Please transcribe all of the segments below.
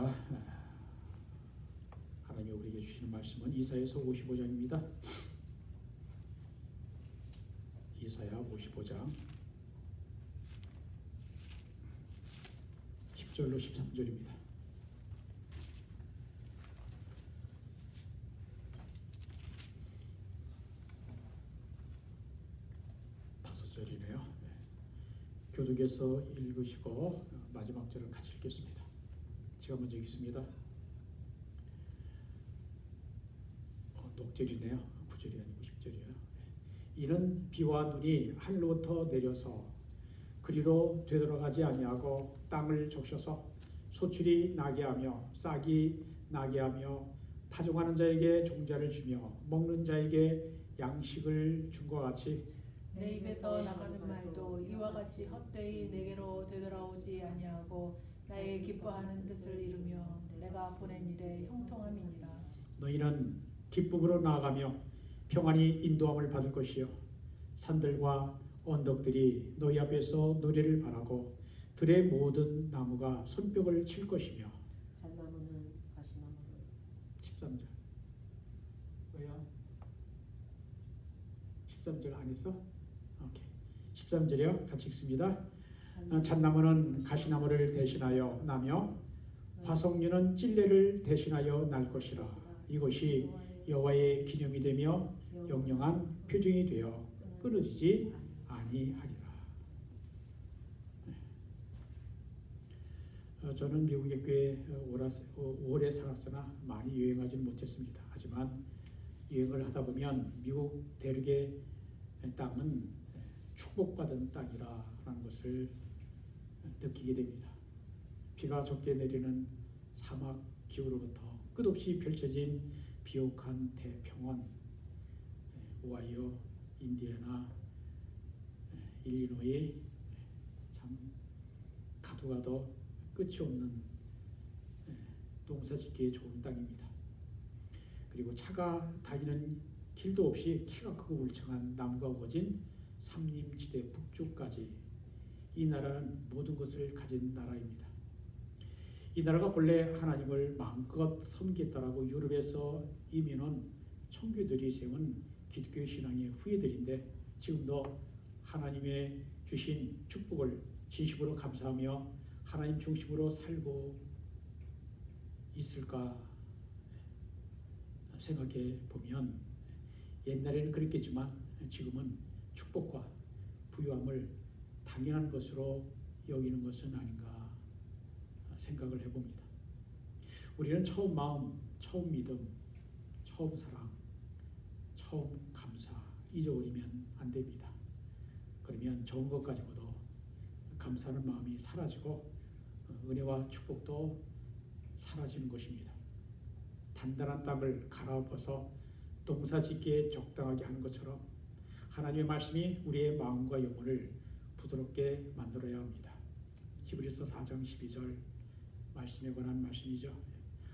시간입니다. 하나님이 우리에게 주시는 말씀은 이사야서 55장입니다. 이사야 55장 10절로 13절입니다. 다섯 절이네요. 교독에서 읽으시고 마지막 절을 같이 읽겠습니다. 제가 먼저 읽습니다. 녹절이네요. 9절이 아니고 10절이에요. 이는 비와 눈이 하늘로부터 내려서 그리로 되돌아가지 아니하고 땅을 적셔서 소출이 나게 하며 싹이 나게 하며 파종하는 자에게 종자를 주며 먹는 자에게 양식을 준 것 같이 내 입에서 나가는 말도 이와 같이 헛되이 내게로 되돌아오지 아니하고 나의 기뻐하는 뜻을 이루며 내가 보낸 일에 형통함이니라. 너희는 기쁨으로 나아가며 평안히 인도함을 받을 것이요 산들과 언덕들이 너희 앞에서 노래를 바라고 들의 모든 나무가 손뼉을 칠 것이며. 잣나무는 가시나무를 13절 왜요? 13절 안 했어? 오케이. 13절이요. 같이 읽습니다. 잣나무는 가시나무를 대신하여 나며 화석류는 찔레를 대신하여 날 것이라. 이것이 여호와의 기념이 되며 영영한 표징이 되어 끊어지지 아니하리라. 저는 미국의 교회에 오래 살았으나 많이 여행하지는 못했습니다. 하지만 여행을 하다 보면 미국 대륙의 땅은 축복받은 땅이라는 것을 느끼게 됩니다. 비가 적게 내리는 사막 기후로부터 끝없이 펼쳐진 비옥한 대평원, 오하이오, 인디애나, 일리노이, 참 가도 가도 끝이 없는 농사 짓기에 좋은 땅입니다. 그리고 차가 다니는 길도 없이 키가 크고 울창한 나무가 우거진 삼림지대 북쪽까지 이 나라는 모든 것을 가진 나라입니다. 이 나라가 본래 하나님을 마음껏 섬기겠다라고 유럽에서 이민온 청교들이 세운 기독교 신앙의 후예들인데 지금도 하나님의 주신 축복을 진심으로 감사하며 하나님 중심으로 살고 있을까 생각해 보면 옛날에는 그랬겠지만 지금은 축복과 부유함을 당연한 것으로 여기는 것은 아닌가 생각을 해봅니다. 우리는 처음 마음, 처음 믿음, 처음 사랑, 처음 감사 잊어버리면 안 됩니다. 그러면 좋은 것 가지고도 감사하는 마음이 사라지고 은혜와 축복도 사라지는 것입니다. 단단한 땅을 갈아엎어서 농사 짓기에 적당하게 하는 것처럼 하나님의 말씀이 우리의 마음과 영혼을 부드럽게 만들어야 합니다. 히브리서 4장 12절 말씀에 관한 말씀이죠.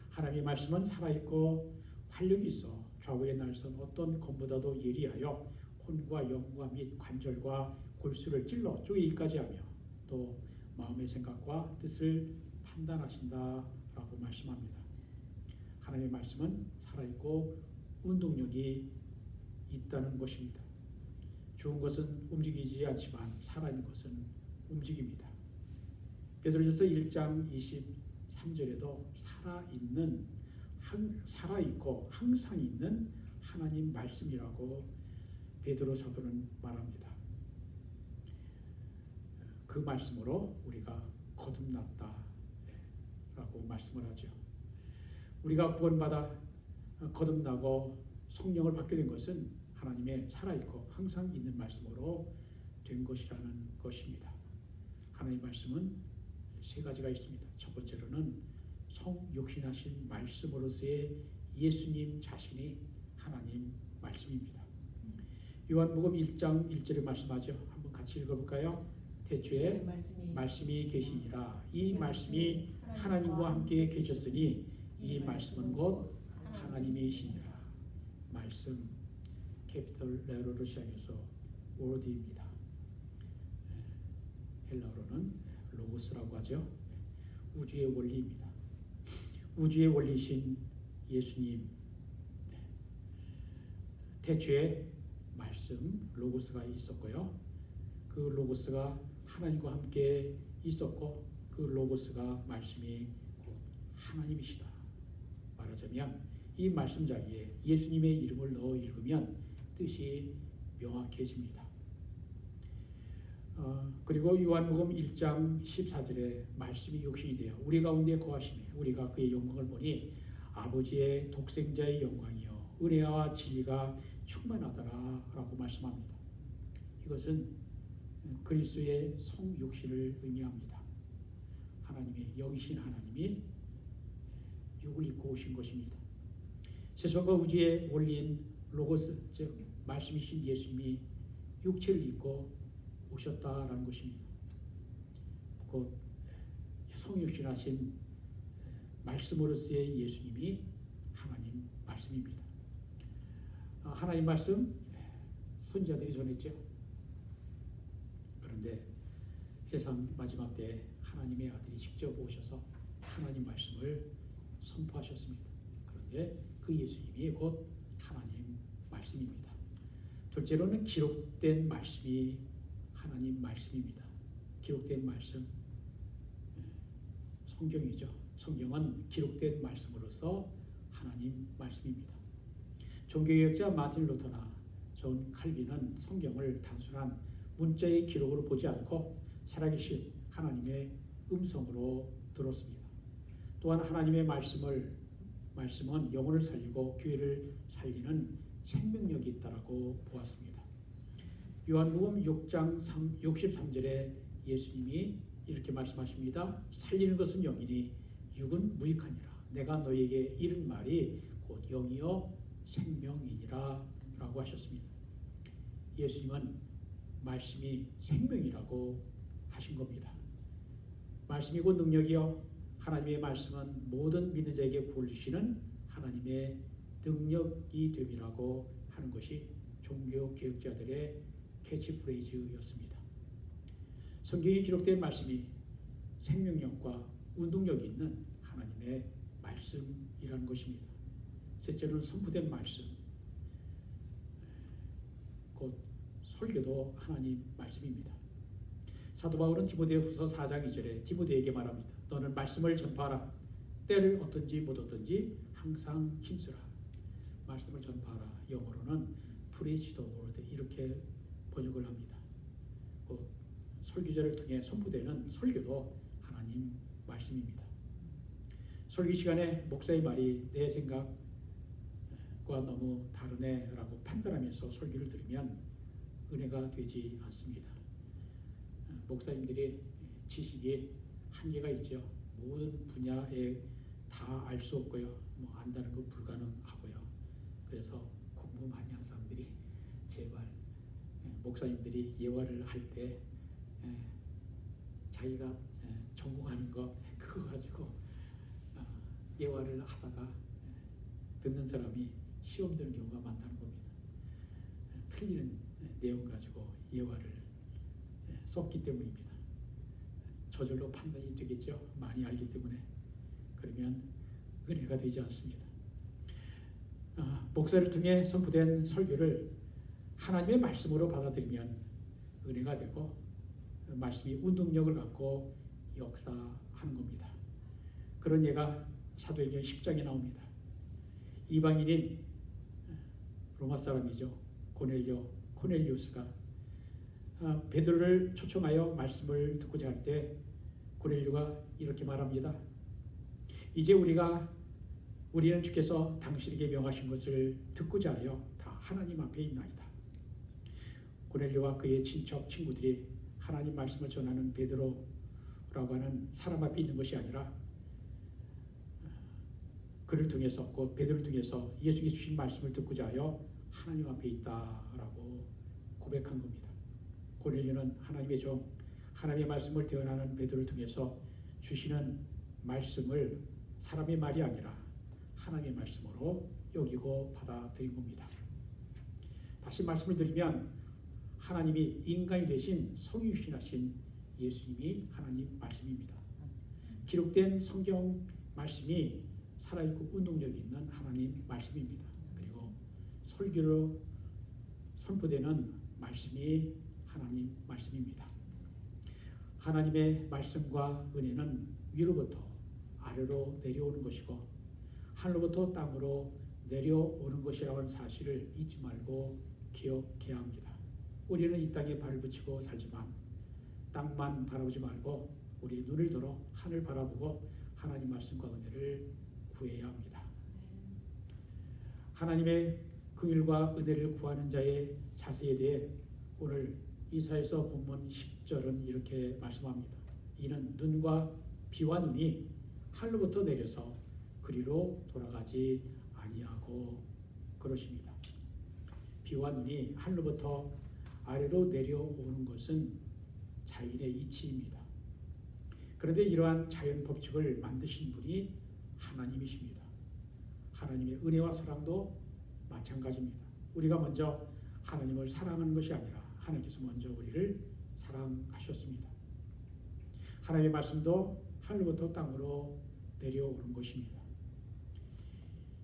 하나님의 말씀은 살아있고 활력이 있어 좌우의 날선 어떤 검보다도 예리하여 혼과 영과 및 관절과 골수를 찔러 쪼개기까지 하며 또 마음의 생각과 뜻을 판단하신다라고 말씀합니다. 하나님의 말씀은 살아있고 운동력이 있다는 것입니다. 좋은 것은 움직이지 않지만 살아있는 것은 움직입니다. 베드로전서 1장 23절에도 살아있고 항상 있는 하나님 말씀이라고 베드로 사도는 말합니다. 그 말씀으로 우리가 거듭났다 라고 말씀을 하죠. 우리가 구원받아 거듭나고 성령을 받게 된 것은 하나님의 살아있고 항상 있는 말씀으로 된 것이라는 것입니다. 하나님의 말씀은 세 가지가 있습니다. 첫 번째로는 성육신하신 말씀으로서의 예수님 자신이 하나님 말씀입니다. 요한복음 1장 1절에 말씀하죠. 한번 같이 읽어볼까요? 태초에 말씀이 계시니라. 이 말씀이 하나님과 함께 계셨으니 이 말씀은 곧 하나님이시니라. 말씀 캐피털 레터로 시작해서 워드입니다. 헬라어로는 로고스라고 하죠. 우주의 원리입니다. 우주의 원리신 예수님, 태초에 말씀 로고스가 있었고요. 그 로고스가 하나님과 함께 있었고 그 로고스가 말씀이 곧 하나님이시다. 말하자면 이 말씀 자리에 예수님의 이름을 넣어 읽으면 뜻이 명확해집니다. 그리고 요한복음 1장 14절에 말씀이 육신이 되어 우리 가운데 거하시며 우리가 그의 영광을 보니 아버지의 독생자의 영광이요 은혜와 진리가 충만하더라 라고 말씀합니다. 이것은 그리스도의 성육신을 의미합니다. 하나님의 영이신 하나님이 육을 입고 오신 것입니다. 세상과 우주의 원리인 로고스, 즉 말씀이신 예수님이 육체를 입고 오셨다라는 것입니다. 곧 성육신하신 말씀으로서의 예수님이 하나님 말씀입니다. 하나님 말씀 선지자들이 전했죠. 그런데 세상 마지막 때에 하나님의 아들이 직접 오셔서 하나님 말씀을 선포하셨습니다. 그런데 그 예수님이 곧 하나님 말씀입니다. 둘째로는 기록된 말씀이 하나님 말씀입니다. 기록된 말씀, 성경이죠. 성경은 기록된 말씀으로서 하나님 말씀입니다. 종교개혁자 마틴 루터나 존 칼빈은 성경을 단순한 문자의 기록으로 보지 않고 살아계신 하나님의 음성으로 들었습니다. 또한 하나님의 말씀은 영혼을 살리고 교회를 살리는 생명력이 있다라고 보았습니다. 요한복음 6장 63절에 예수님이 이렇게 말씀하십니다. 살리는 것은 영이니 육은 무익하니라. 내가 너에게 이른 말이 곧 영이요 생명이니라 라고 하셨습니다. 예수님은 말씀이 생명이라고 하신 겁니다. 말씀이 곧 능력이요 하나님의 말씀은 모든 믿는 자에게 구원을 주시는 하나님의 능력이 됨이라고 하는 것이 종교 개혁자들의 캐치프레이즈였습니다. 성경에 기록된 말씀이 생명력과 운동력이 있는 하나님의 말씀이라는 것입니다. 셋째로는 선포된 말씀, 곧 설교도 하나님 말씀입니다. 사도 바울은 디모데후서 4장 2절에 디모데에게 말합니다. 너는 말씀을 전파하라. 때를 얻든지 못 얻든지 항상 힘쓰라. 말씀을 전파하라. 영어로는 preach the word 이렇게 번역을 합니다. 곧 설교자를 통해 선포되는 설교도 하나님 말씀입니다. 설교 시간에 목사의 말이 내 생각과 너무 다르네라고 판단하면서 설교를 들으면 은혜가 되지 않습니다. 목사님들이 지식이 한계가 있죠. 모든 분야에 다 알 수 없고요. 뭐 안다는 건 불가능하고요. 그래서 공부 많이 한 사람들이 제발 목사님들이 예화를 할 때 자기가 전공하는 것 그거 가지고 예화를 하다가 듣는 사람이 시험 드는 경우가 많다는 겁니다. 틀리는 내용 가지고 예화를 썼기 때문입니다. 저절로 판단이 되겠죠. 많이 알기 때문에. 그러면 은혜가 되지 않습니다. 목사를 통해 선포된 설교를 하나님의 말씀으로 받아들이면 은혜가 되고 말씀이 운동력을 갖고 역사하는 겁니다. 그런 예가 사도행전 10장에 나옵니다. 이방인인 로마 사람이죠. 코넬리우스가 베드로를 초청하여 말씀을 듣고자 할 때 고넬료가 이렇게 말합니다. 이제 우리는 주께서 당신에게 명하신 것을 듣고자 하여 다 하나님 앞에 있나이다. 고넬료와 그의 친척 친구들이 하나님 말씀을 전하는 베드로라고 하는 사람 앞에 있는 것이 아니라 그를 통해서 곧 베드로를 통해서 예수님이 주신 말씀을 듣고자 하여 하나님 앞에 있다라고 고백한 겁니다. 고넬료는 하나님의 종, 하나님의 말씀을 대언하는 베드로를 통해서 주시는 말씀을 사람의 말이 아니라 하나님의 말씀으로 여기고 받아들인 겁니다. 다시 말씀을 드리면 하나님이 인간이 되신 성육신하신 예수님이 하나님 말씀입니다. 기록된 성경 말씀이 살아있고 운동력이 있는 하나님 말씀입니다. 그리고 설교로 선포되는 말씀이 하나님 말씀입니다. 하나님의 말씀과 은혜는 위로부터 아래로 내려오는 것이고 하늘로부터 땅으로 내려오는 것이라는 사실을 잊지 말고 기억해야 합니다. 우리는 이 땅에 발을 붙이고 살지만 땅만 바라보지 말고 우리 눈을 들어 하늘 바라보고 하나님 말씀과 은혜를 구해야 합니다. 하나님의 긍휼과 은혜를 구하는 자의 자세에 대해 오늘 이사야서 본문 10절은 이렇게 말씀합니다. 이는 눈과 비와 눈이 하늘로부터 내려서 그리로 돌아가지 아니하고 그러십니다. 비와 눈이 하늘로부터 아래로 내려오는 것은 자연의 이치입니다. 그런데 이러한 자연 법칙을 만드신 분이 하나님이십니다. 하나님의 은혜와 사랑도 마찬가지입니다. 우리가 먼저 하나님을 사랑하는 것이 아니라 하나님께서 먼저 우리를 사랑하셨습니다. 하나님의 말씀도 하늘부터 땅으로 내려오는 것입니다.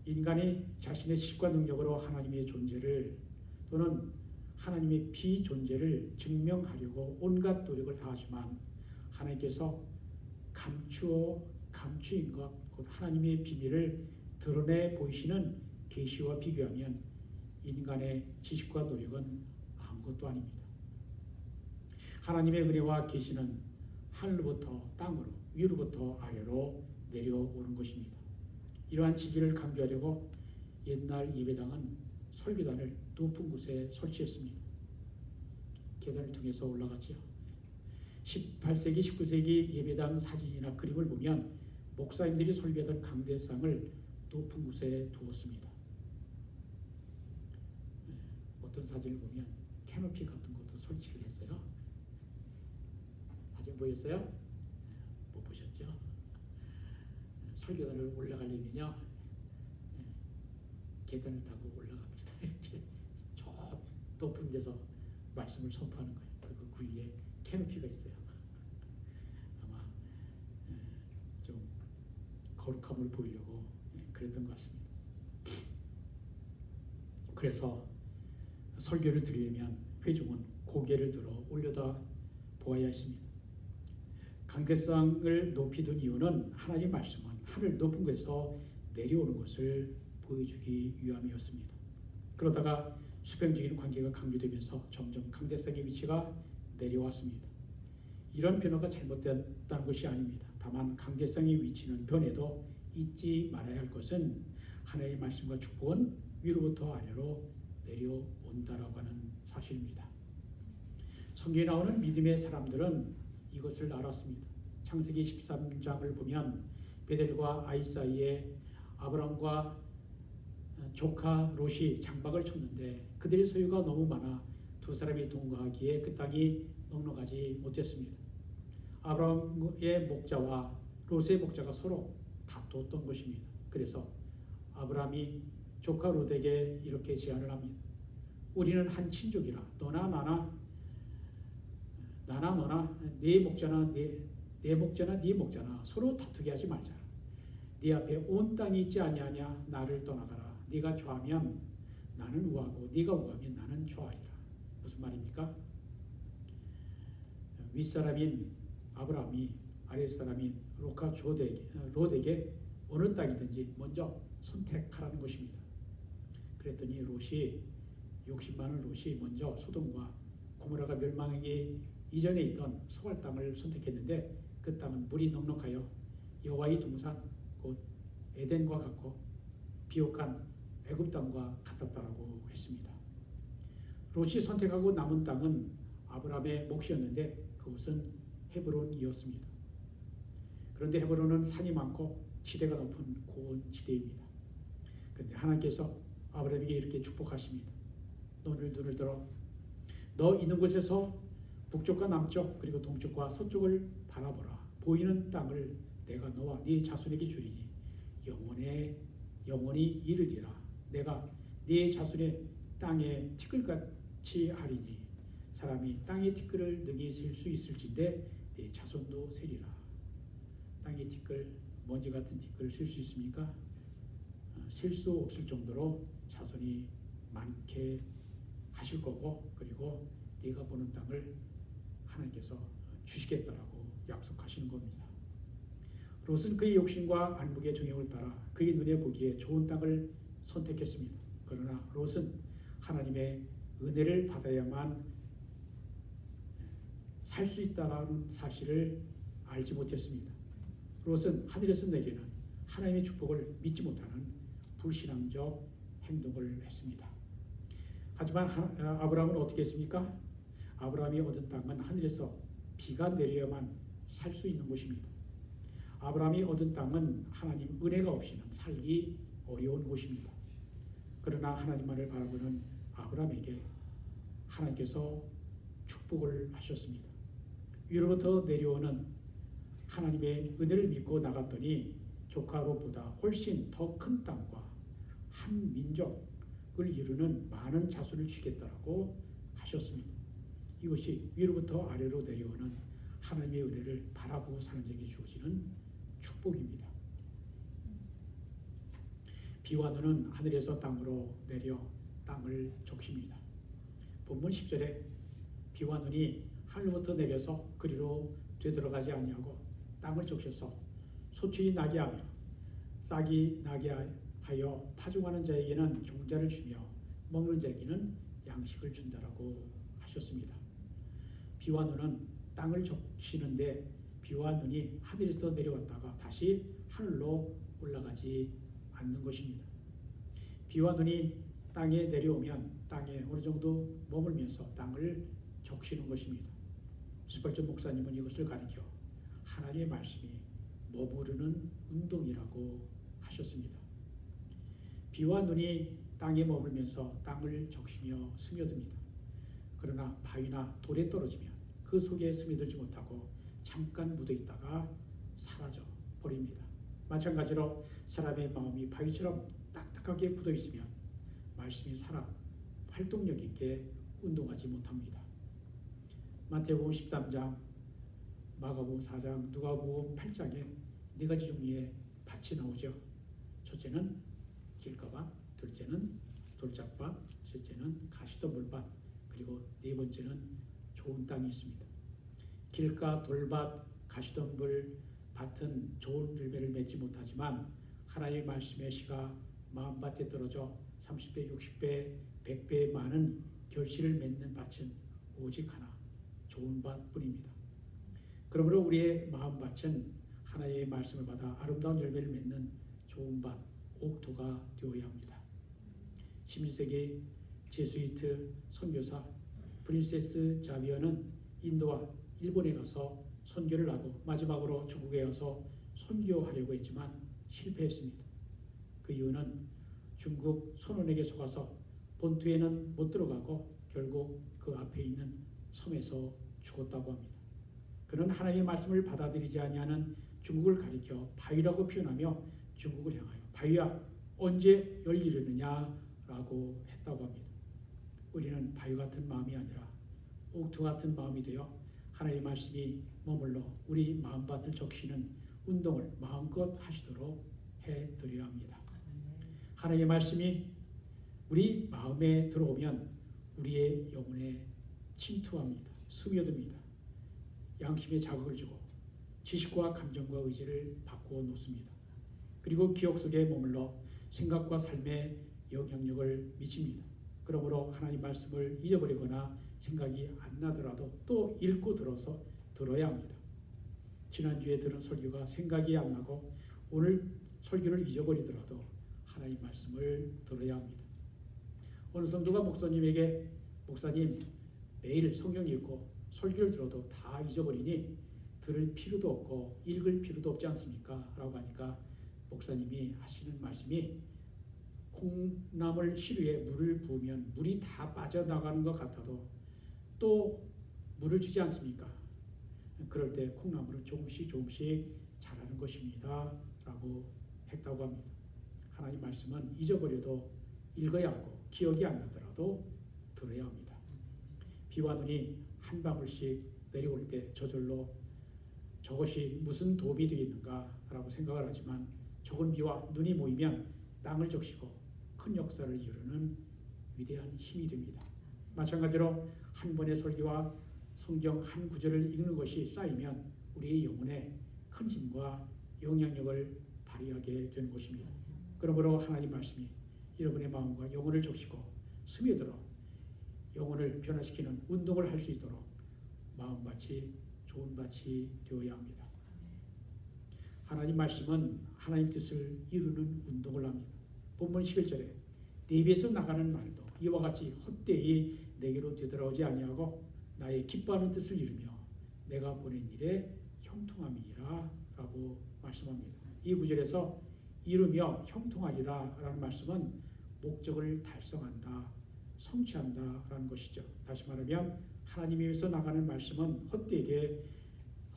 인간이 자신의 지식과 능력으로 하나님의 존재를 또는 하나님의 비존재를 증명하려고 온갖 노력을 다하지만 하나님께서 감추인 것, 곧 하나님의 비밀을 드러내 보이시는 계시와 비교하면 인간의 지식과 노력은 아무것도 아닙니다. 하나님의 은혜와 계시는 하늘부터 땅으로, 위로부터 아래로 내려오는 것입니다. 이러한 진리를 강조하려고 옛날 예배당은 설교단을 높은 곳에 설치했습니다. 계단을 통해서 올라갔죠. 18세기, 19세기 예배당 사진이나 그림을 보면 목사님들이 설교하던 강대상을 높은 곳에 두었습니다. 어떤 사진을 보면 캐노피 같은 것도 설치를 했어요. 사진 보였어요? 못 보셨죠? 설교단을 올라가려면요, 계단을 타고 올라갑니다. 이렇게 저 높은 데서 말씀을 선포하는 거예요. 그리고 그 위에 캐노피가 있어요. 아마 좀 거룩함을 보이려고 그랬던 것 같습니다. 그래서 설교를 드리려면 회중은 고개를 들어 올려다 보아야 했습니다. 강대상을 높이 둔 이유는 하나님 말씀은 하늘 높은 곳에서 내려오는 것을 보여주기 위함이었습니다. 그러다가 수평적인 관계가 강조되면서 점점 강대상의 위치가 내려왔습니다. 이런 변화가 잘못됐다는 것이 아닙니다. 다만 강대상의 위치는 변해도 잊지 말아야 할 것은 하나님의 말씀과 축복은 위로부터 아래로 내려온다라고 하는 사실입니다. 성경에 나오는 믿음의 사람들은 이것을 알았습니다. 창세기 13장을 보면 베델과 아이 사이에 아브람과 조카 롯이 장막을 쳤는데 그들의 소유가 너무 많아 두 사람이 동거하기에 그 땅이 넉넉하지 못했습니다. 아브람의 목자와 롯의 목자가 서로 다투었던 것입니다. 그래서 아브람이 조카 롯에게 이렇게 제안을 합니다. 우리는 한 친족이라 너나 너나 네 목자나 네 목자나 서로 다투게 하지 말자. 네 앞에 온 땅이 있지 아니하냐. 나를 떠나가라. 네가 좌하면 나는 우하고 네가 우하면 나는 좌하리라. 무슨 말입니까? 윗사람인 아브라함이 아랫사람인 롯에게 어느 땅이든지 먼저 선택하라는 것입니다. 그랬더니 롯이 욕심 많은 롯이 먼저 소돔과 고모라가 멸망하기 이전에 있던 소알 땅을 선택했는데 그 땅은 물이 넉넉하여 여호와의 동산 곧 에덴과 같고 비옥한 애굽 땅과 같았다라고 했습니다. 롯이 선택하고 남은 땅은 아브라함의 몫이었는데 그곳은 헤브론이었습니다. 그런데 헤브론은 산이 많고 지대가 높은 고온 지대입니다. 그런데 하나님께서 아브라함에게 이렇게 축복하십니다. 너를 눈을 들어 너 있는 곳에서 북쪽과 남쪽 그리고 동쪽과 서쪽을 바라보라. 보이는 땅을 내가 너와 네 자손에게 주리니 영원히 이르리라. 내가 네 자손의 땅에 티끌같이 하리니 사람이 땅의 티끌을 능히 셀 수 있을진데 네 자손도 세리라. 땅의 티끌, 먼지 같은 티끌을 셀 수 있습니까? 셀 수 없을 정도로 자손이 많게 하실 거고, 그리고 네가 보는 땅을 하나님께서 주시겠다라고 약속하시는 겁니다. 롯은 그의 욕심과 안목의 정욕을 따라 그의 눈에 보기에 좋은 땅을 선택했습니다. 그러나 롯은 하나님의 은혜를 받아야만 살 수 있다는 사실을 알지 못했습니다. 롯은 하늘에서 내리는 하나님의 축복을 믿지 못하는 불신앙적 행동을 했습니다. 하지만 아브라함은 어떻게 했습니까? 아브라함이 얻은 땅은 하늘에서 비가 내려야만 살 수 있는 곳입니다. 아브라함이 얻은 땅은 하나님 은혜가 없이는 살기 어려운 곳입니다. 그러나 하나님만을 바라보는 아브라함에게 하나님께서 축복을 하셨습니다. 위로부터 내려오는 하나님의 은혜를 믿고 나갔더니 조카 롯보다 훨씬 더 큰 땅과 한 민족을 이루는 많은 자손을 주겠다라고 하셨습니다. 이것이 위로부터 아래로 내려오는 하나님의 은혜를 바라보고 사는 자에게 주어지는 축복입니다. 비와 눈은 하늘에서 땅으로 내려 땅을 적십니다. 본문 10절에 비와 눈이 하늘부터 내려서 그리로 되돌아가지 아니하고 땅을 적셔서 소출이 나게 하며 싹이 나게 하여 파종하는 자에게는 종자를 주며 먹는 자에게는 양식을 준다라고 하셨습니다. 비와 눈은 땅을 적시는데 비와 눈이 하늘에서 내려왔다가 다시 하늘로 올라가지 않는 것입니다. 비와 눈이 땅에 내려오면 땅에 어느 정도 머물면서 땅을 적시는 것입니다. 스펄전 목사님은 이것을 가리켜 하나님의 말씀이 머무르는 운동이라고 하셨습니다. 비와 눈이 땅에 머물면서 땅을 적시며 스며듭니다. 그러나 바위나 돌에 떨어지면 그 속에 스며들지 못하고 잠깐 묻어 있다가 사라져 버립니다. 마찬가지로 사람의 마음이 바위처럼 딱딱하게 굳어 있으면 말씀이 살아 활동력 있게 운동하지 못합니다. 마태복음 13장, 마가복음 4장, 누가복음 8장에 네 가지 종류의 밭이 나오죠. 첫째는 길가밭, 둘째는 돌짝밭, 셋째는 가시덤불밭, 그리고 네 번째는 좋은 땅이 있습니다. 길가, 돌밭, 가시덤불 밭은 좋은 열매를 맺지 못하지만 하나님의 말씀의 씨가 마음밭에 떨어져 30배, 60배, 100배 많은 결실을 맺는 밭은 오직 하나, 좋은 밭뿐입니다. 그러므로 우리의 마음밭은 하나님의 말씀을 받아 아름다운 열매를 맺는 좋은 밭, 옥토가 되어야 합니다. 16세기 제수이트 선교사 프린세스 자비어는 인도와 일본에 가서 선교를 하고 마지막으로 중국에 가서 선교하려고 했지만 실패했습니다. 그 이유는 중국 선원에게 속아서 본토에는 못 들어가고 결국 그 앞에 있는 섬에서 죽었다고 합니다. 그는 하나님의 말씀을 받아들이지 아니하는 중국을 가리켜 바위라고 표현하며 중국을 향하여 바위야 언제 열리려느냐라고 했다고 합니다. 우리는 바위 같은 마음이 아니라 옥토 같은 마음이 되어 하나님의 말씀이 머물러 우리 마음밭을 적시는 운동을 마음껏 하시도록 해드려야 합니다. 하나님의 말씀이 우리 마음에 들어오면 우리의 영혼에 침투합니다. 스며듭니다. 양심에 자극을 주고 지식과 감정과 의지를 바꾸어 놓습니다. 그리고 기억 속에 머물러 생각과 삶에 영향력을 미칩니다. 그러므로 하나님 말씀을 잊어버리거나 생각이 안 나더라도 또 읽고 들어야 합니다. 지난주에 들은 설교가 생각이 안 나고 오늘 설교를 잊어버리더라도 하나님 말씀을 들어야 합니다. 어느 성도가 목사님에게 목사님 매일 성경 읽고 설교를 들어도 다 잊어버리니 들을 필요도 없고 읽을 필요도 없지 않습니까? 라고 하니까 목사님이 하시는 말씀이 콩나물 시루에 물을 부으면 물이 다 빠져나가는 것 같아도 또 물을 주지 않습니까? 그럴 때 콩나물은 조금씩 자라는 것입니다. 라고 했다고 합니다. 하나님 말씀은 잊어버려도 읽어야 하고 기억이 안 나더라도 들어야 합니다. 비와 눈이 한 방울씩 내려올 때 저절로 저것이 무슨 도움이 되겠는가 라고 생각을 하지만 적은 비와 눈이 모이면 땅을 적시고 큰 역사를 이루는 위대한 힘이 됩니다. 마찬가지로 한 번의 설교와 성경 한 구절을 읽는 것이 쌓이면 우리의 영혼에 큰 힘과 영향력을 발휘하게 되는 것입니다. 그러므로 하나님 말씀이 여러분의 마음과 영혼을 적시고 스며들어 영혼을 변화시키는 운동을 할 수 있도록 마음밭이 좋은 밭이 되어야 합니다. 하나님 말씀은 하나님 뜻을 이루는 운동을 합니다. 본문 11절에 내 입에서 나가는 말도 이와 같이 헛되이 내게로 되돌아오지 아니하고 나의 기뻐하는 뜻을 이루며 내가 보낸 일에 형통함이니라 라고 말씀합니다. 이 구절에서 이루며 형통하리라 라는 말씀은 목적을 달성한다, 성취한다 라는 것이죠. 다시 말하면 하나님에서 나가는 말씀은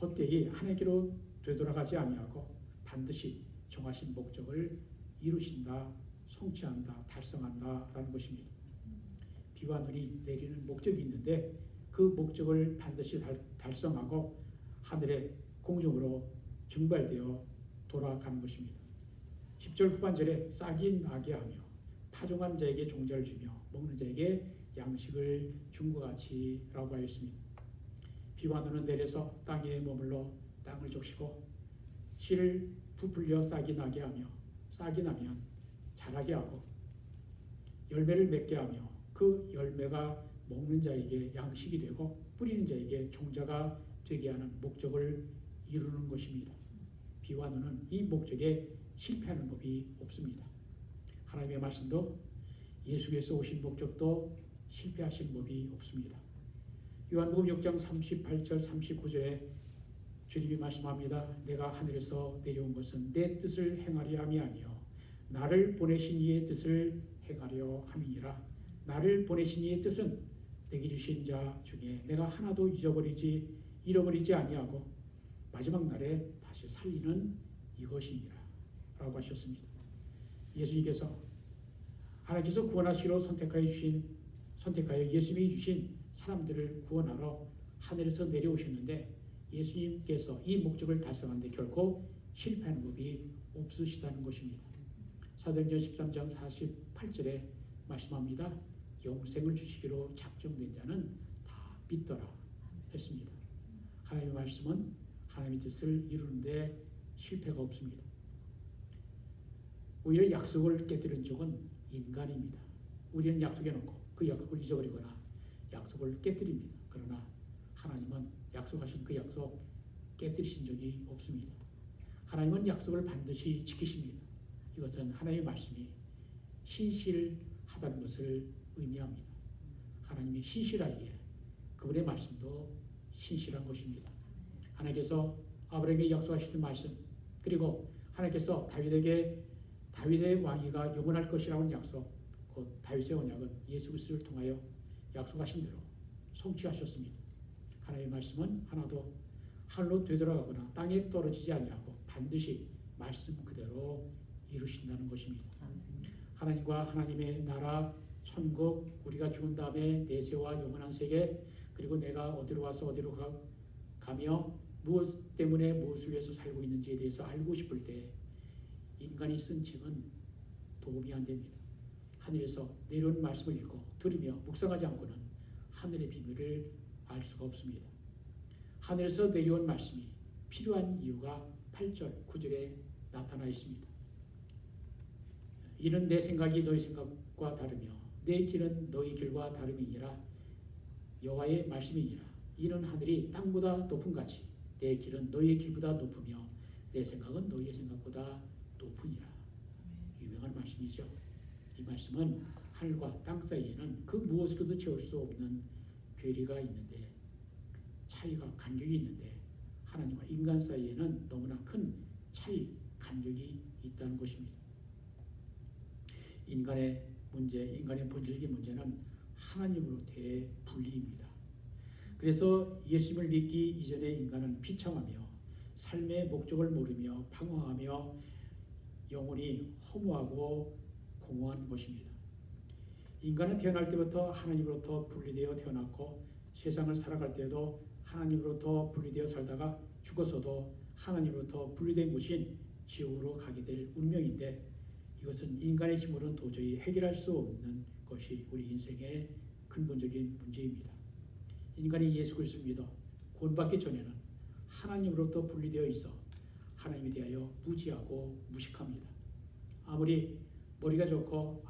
헛되이 하나님께로 되돌아가지 아니하고 반드시 정하신 목적을 이루신다, 성취한다, 달성한다 라는 것입니다. 비와 눈이 내리는 목적이 있는데 그 목적을 반드시 달성하고 하늘의 공중으로 증발되어 돌아가는 것입니다. 10절 후반절에 싹이 나게 하며 파종한 자에게 종자를 주며 먹는 자에게 양식을 준 것 같이 라고 하였습니다. 비와 눈은 내려서 땅에 머물러 땅을 적시고 씨를 부풀려 싹이 나게 하며 싹이 나면 자라게 하고 열매를 맺게 하며 그 열매가 먹는 자에게 양식이 되고 뿌리는 자에게 종자가 되게 하는 목적을 이루는 것입니다. 비와 눈은 이 목적에 실패하는 법이 없습니다. 하나님의 말씀도 예수께서 오신 목적도 실패하신 법이 없습니다. 요한복음 6장 38절 39절에 주님이 말씀합니다. 내가 하늘에서 내려온 것은 내 뜻을 행하려 함이 아니요 나를 보내신 이의 뜻을 행하려 함이니라. 나를 보내신 이의 뜻은 내게 주신 자 중에 내가 하나도 잃어버리지 아니하고 마지막 날에 다시 살리는 이것이니라 라고 하셨습니다. 예수님께서 하나님께서 구원하시러 선택하여 예수님이 주신 사람들을 구원하러 하늘에서 내려오셨는데 예수님께서 이 목적을 달성하는데 결코 실패하는 법이 없으시다는 것입니다. 사도행전 13장 48절에 말씀합니다. 영생을 주시기로 작정된 자는 다 믿더라 했습니다. 하나님의 말씀은 하나님의 뜻을 이루는데 실패가 없습니다. 오히려 약속을 깨뜨린 쪽은 인간입니다. 우리는 약속해놓고 그 약속을 잊어버리거나 약속을 깨뜨립니다. 그러나 하나님은 약속하신 그 약속 깨뜨리신 적이 없습니다. 하나님은 약속을 반드시 지키십니다. 이것은 하나님의 말씀이 신실하다는 것을 의미합니다. 하나님이 신실하기에 그분의 말씀도 신실한 것입니다. 하나님께서 아브라함에게 약속하시던 말씀 그리고 하나님께서 다윗의 왕위가 영원할 것이라는 약속 곧 다윗의 언약은 예수 그리스도를 통하여 약속하신 대로 성취하셨습니다. 하나님의 말씀은 하나도 하늘로 되돌아가거나 땅에 떨어지지 아니하고 반드시 말씀 그대로 이루신다는 것입니다. 하나님과 하나님의 나라 천국 우리가 죽은 다음에 내세와 영원한 세계 그리고 내가 어디로 와서 어디로 가며 무엇 때문에 무엇을 위해서 살고 있는지에 대해서 알고 싶을 때 인간이 쓴 책은 도움이 안 됩니다. 하늘에서 내려온 말씀을 읽고 들으며 묵상하지 않고는 하늘의 비밀을 알 수가 없습니다. 하늘에서 내려온 말씀이 필요한 이유가 8절, 9절에 나타나 있습니다. 이는 내 생각이 너희 생각과 다르며 내 길은 너희 길과 다름이니라. 여호와의 말씀이니라. 이는 하늘이 땅보다 높은 같이 내 길은 너희의 길보다 높으며 내 생각은 너희의 생각보다 높으니라. 유명한 말씀이죠. 이 말씀은 하늘과 땅 사이에는 그 무엇으로도 채울 수 없는 괴리가 있는데 차이가 간격이 있는데 하나님과 인간 사이에는 너무나 큰 차이 간격이 있다는 것입니다. 인간의 문제, 인간의 본질적인 문제는 하나님으로부터의 분리입니다. 그래서 예수님을 믿기 이전에 인간은 비참하며 삶의 목적을 모르며 방황하며 영혼이 허무하고 공허한 것입니다. 인간은 태어날 때부터 하나님으로부터 분리되어 태어났고 세상을 살아갈 때도 하나님으로부터 분리되어 살다가 죽어서도 하나님으로부터 분리된 곳인 지옥으로 가게 될 운명인데 이것은 인간의 힘으로는 도저히 해결할 수 없는 것이 우리 인생의 근본적인 문제입니다. 인간이 예수 그리스도를 믿어 구원받기 전에는 하나님으로부터 분리되어 있어 하나님에 대하여 무지하고 무식합니다. 아무리 머리가 좋고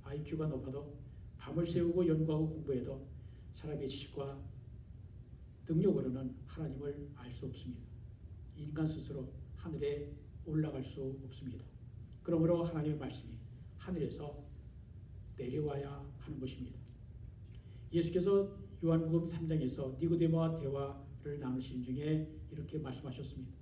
IQ가 높아도 밤을 새우고 연구하고 공부해도 사람의 지식과 능력으로는 하나님을 알 수 없습니다. 인간 스스로 하늘에 올라갈 수 없습니다. 그러므로 하나님의 말씀이 하늘에서 내려와야 하는 것입니다. 예수께서 요한복음 3장에서 니고데모와 대화를 나누신 중에 이렇게 말씀하셨습니다.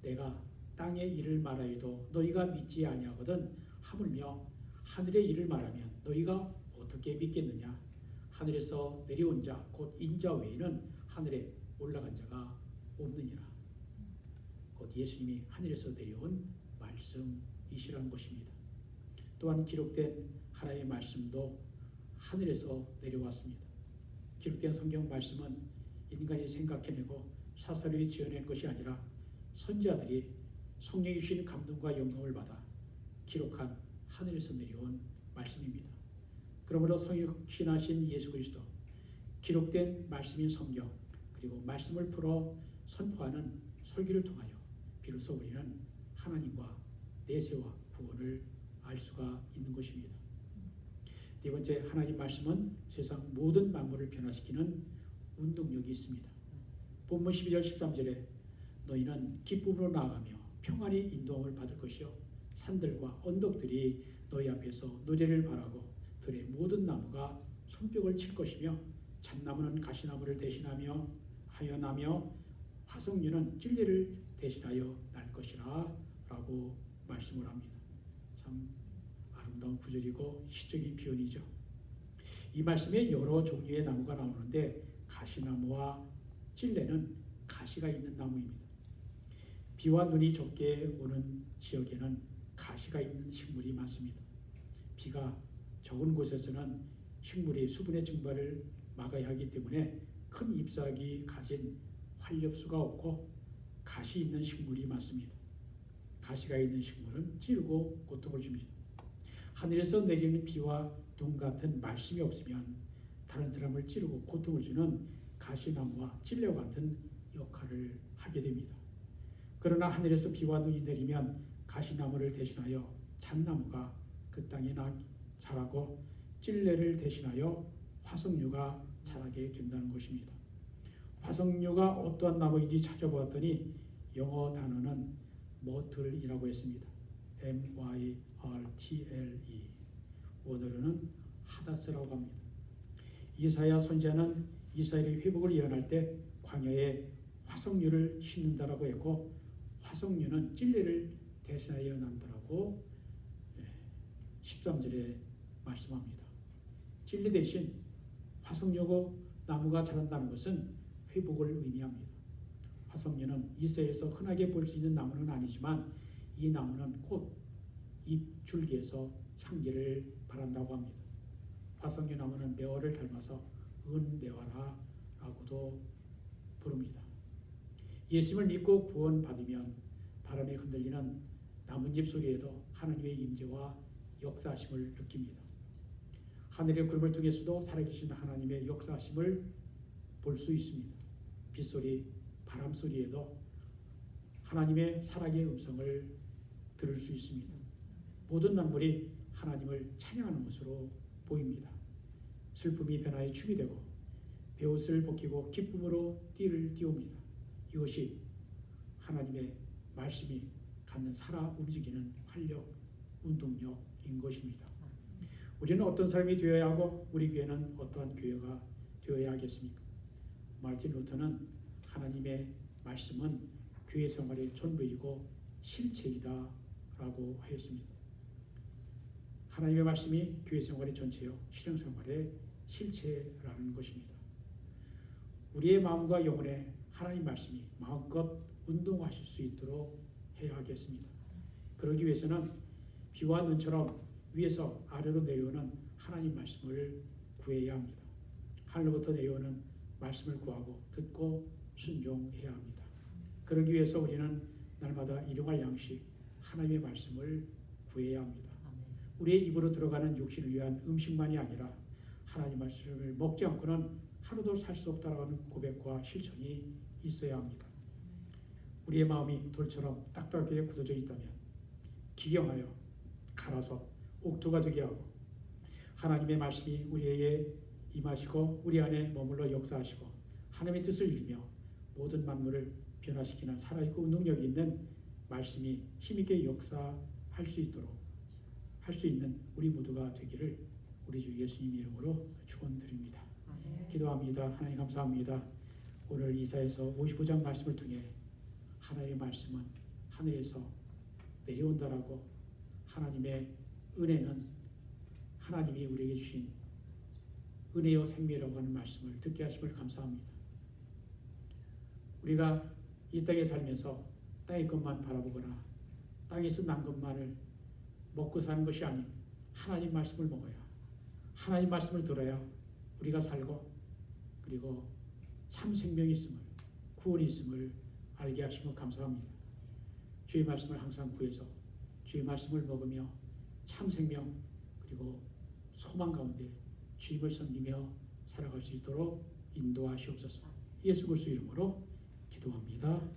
내가 땅의 일을 말하여도 너희가 믿지 아니하거든 하물며 하늘의 일을 말하면 너희가 어떻게 믿겠느냐. 하늘에서 내려온 자 곧 인자 외에는 하늘에 올라간 자가 없느니라. 곧 예수님이 하늘에서 내려온 말씀이시라는 것입니다. 또한 기록된 하나님의 말씀도 하늘에서 내려왔습니다. 기록된 성경 말씀은 인간이 생각해내고 사사로이 지어낸 것이 아니라 선지자들이 성령이 주신 감동과 영감을 받아 기록한 하늘에서 내려온 말씀입니다. 그러므로 성육신하신 예수 그리스도, 기록된 말씀인 성경, 그리고 말씀을 풀어 선포하는 설교를 통하여 비로소 우리는 하나님과 내세와 구원을 알 수가 있는 것입니다. 네 번째, 하나님 말씀은 세상 모든 만물을 변화시키는 운동력이 있습니다. 본문 12절 13절에 너희는 기쁨으로 나아가며 평안히 인도함을 받을 것이요 산들과 언덕들이 너희 앞에서 노래를 바라고 들의 모든 나무가 손뼉을 칠 것이며 잣나무는 가시나무를 대신하며 하여나며 화석류는 찔레를 대신하여 날 것이라 라고 말씀을 합니다. 참 아름다운 구절이고 시적인 표현이죠. 이 말씀에 여러 종류의 나무가 나오는데 가시나무와 찔레는 가시가 있는 나무입니다. 비와 눈이 적게 오는 지역에는 가시가 있는 식물이 많습니다. 비가 적은 곳에서는 식물이 수분의 증발을 막아야 하기 때문에 큰 잎사귀 가진 활엽수가 없고 가시 있는 식물이 많습니다. 가시가 있는 식물은 찌르고 고통을 줍니다. 하늘에서 내리는 비와 눈 같은 말씀이 없으면 다른 사람을 찌르고 고통을 주는 가시나무와 찔레와 같은 역할을 하게 됩니다. 그러나 하늘에서 비와 눈이 내리면 가시나무를 대신하여 잣나무가 그 땅에 자라고 찔레를 대신하여 화석류가 자라게 된다는 것입니다. 화석류가 어떠한 나무인지 찾아보았더니 영어 단어는 머틀이라고 했습니다. MYRTLE. 원어로는 하다스라고 합니다. 이사야 선지자는 이스라엘의 회복을 예언할 때 광야에 화석류를 심는다라고 했고 화석류는 찔레를 대신하여 난다라고 13절에 말씀합니다. 찔레 대신 화석류고 나무가 자란다는 것은 회복을 의미합니다. 화석류는 이스라엘에서 흔하게 볼 수 있는 나무는 아니지만 이 나무는 곧 잎줄기에서 향기를 바란다고 합니다. 화석류 나무는 매화를 닮아서 은매화라고도 부릅니다. 예수님을 믿고 구원받으면 바람에 흔들리는 나뭇잎 소리에도 하나님의 임재와 역사하심을 느낍니다. 하늘의 구름을 통해서도 살아계신 하나님의 역사하심을 볼 수 있습니다. 빗소리, 바람소리에도 하나님의 살아계의 음성을 들을 수 있습니다. 모든 만물이 하나님을 찬양하는 것으로 보입니다. 슬픔이 변화의 춤이 되고 베옷을 벗기고 기쁨으로 띠를 띄웁니다. 이것이 하나님의 말씀이 갖는 살아 움직이는 활력, 운동력인 것입니다. 우리는 어떤 사람이 되어야 하고 우리 교회는 어떠한 교회가 되어야 하겠습니까? 마르틴 루터는 하나님의 말씀은 교회 생활의 전부이고 실체이다 라고 하였습니다. 하나님의 말씀이 교회 생활의 전체요 신앙생활의 실체라는 것입니다. 우리의 마음과 영혼에 하나님 말씀이 마음껏 운동하실 수 있도록 해야 하겠습니다. 그러기 위해서는 비와 눈처럼 위에서 아래로 내려오는 하나님 말씀을 구해야 합니다. 하늘로부터 내려오는 말씀을 구하고 듣고 순종해야 합니다. 그러기 위해서 우리는 날마다 일용할 양식 하나님의 말씀을 구해야 합니다. 아멘. 우리의 입으로 들어가는 육신을 위한 음식만이 아니라 하나님 말씀을 먹지 않고는 하루도 살 수 없다라는 고백과 실천이 있어야 합니다. 우리의 마음이 돌처럼 딱딱하게 굳어져 있다면 기경하여 갈아서 옥토가 되게 하고 하나님의 말씀이 우리에게 임하시고 우리 안에 머물러 역사하시고 하나님의 뜻을 이루며 모든 만물을 변화시키는 살아있고 능력이 있는 말씀이 힘있게 역사할 수 있도록 할 수 있는 우리 모두가 되기를 우리 주 예수님 이름으로 축원드립니다. 아멘. 기도합니다. 하나님 감사합니다. 오늘 이사야서 55장 말씀을 통해 하나님의 말씀은 하늘에서 내려온다라고 하나님의 은혜는 하나님이 우리에게 주신 은혜요 생명이라고 하는 말씀을 듣게 하심을 감사합니다. 우리가 이 땅에 살면서 땅의 것만 바라보거나 땅에서 난 것만을 먹고 사는 것이 아닌 하나님 말씀을 먹어야 하나님 말씀을 들어야 우리가 살고 그리고 참 생명이 있음을 구원이 있음을 알게 하시고 감사합니다. 주의 말씀을 항상 구해서 주의 말씀을 먹으며 참 생명 그리고 소망 가운데 주님을 섬기며 살아갈 수 있도록 인도하시옵소서. 예수 그리스도 이름으로 기도합니다.